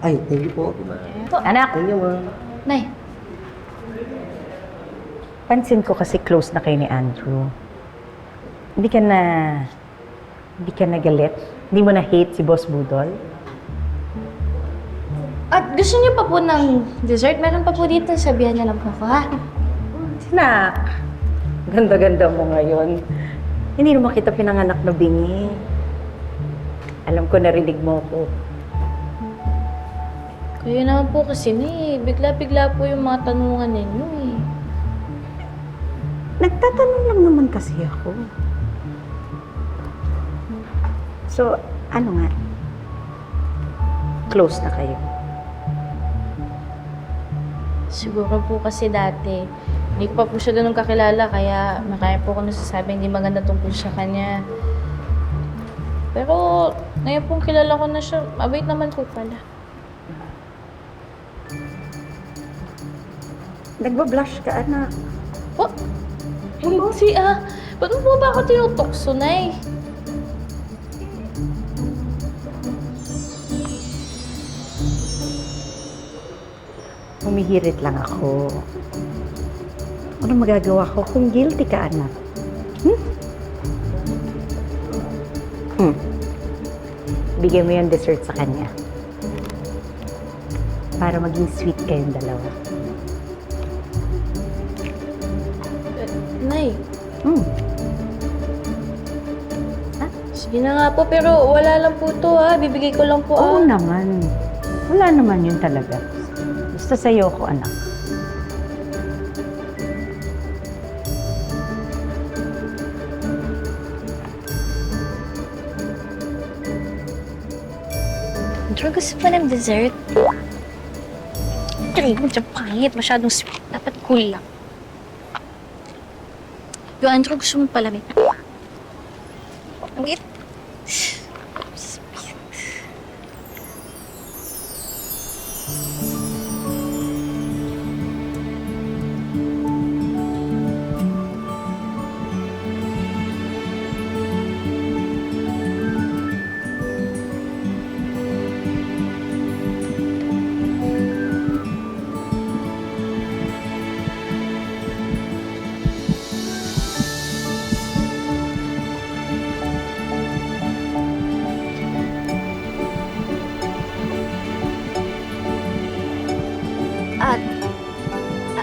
Ay, thank you po. Anak, Thank you, ma. Nay, pansin ko kasi close na kayo ni Andrew. Hindi ka na galit? Hindi mo na hate si Boss Budol? at gusto niyo pa po ng dessert? Meron pa po dito. Sabihan niyo lang po ako, ha? Nak, ganda-ganda mo ngayon. Hindi naman kita pinanganak na bingi. Alam ko narinig mo ko. Kaya naman po kasi, bigla-bigla po yung mga tanungan ninyo, eh. Nagtatanong lang naman kasi ako. So, ano nga? Close na kayo. Siguro po kasi dati, hindi ko pa po siya ganun kakilala, kaya makaya po ako nasasabi hindi maganda tungkol sa kanya. Pero, ngayon pong kilala ko na siya, mabait naman po pala. Nagbablush ka, anak. Po? Hindi ah. Ba't mo ba ako tinutokso, Nay? Humihirit lang ako. Ano magagawa ko kung guilty ka, anak? Bigyan mo yung dessert sa kanya. Para maging sweet kayong dalawa. Nay, sige na nga po, pero wala lang po to ha. Bibigay ko lang po Oo ah. naman. Wala naman yun talaga. Basta sa'yo ko, anak. Andrew, gusto pa ng dessert? Andrew, medyo pangit. Masyadong sweet. Dapat cool lang. Yo, Andrew, gusto mo palamig? Pangit.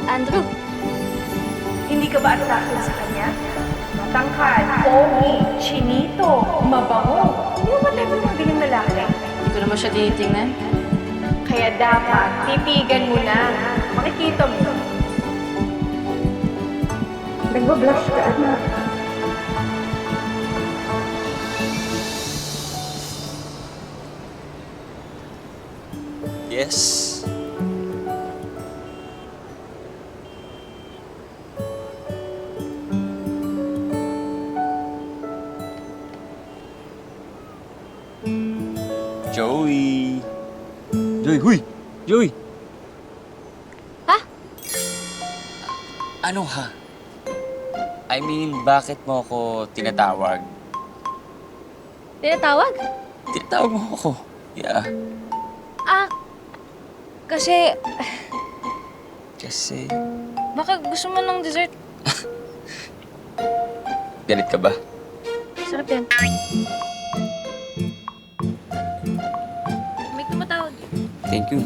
Andrew, Hindi ka ba attracted sa kanya? Matangkad, pogi, chinito, mabango. Hindi mo ba tayo ng ganyang lalaki? hindi ko naman siya tinitingnan. Kaya dapat, titigan mo na. Makikita mo. Nagbablush ka, anak. Yes. Joey. Joey, huy! Joey! Ha? Ano ha? I mean, bakit mo ako tinatawag? Tinatawag? Tinatawag mo ako. Yeah. Ah, kasi Kasi... baka gusto mo ng dessert. Galit ka ba? Sarap yan. May tumatawag. Thank you.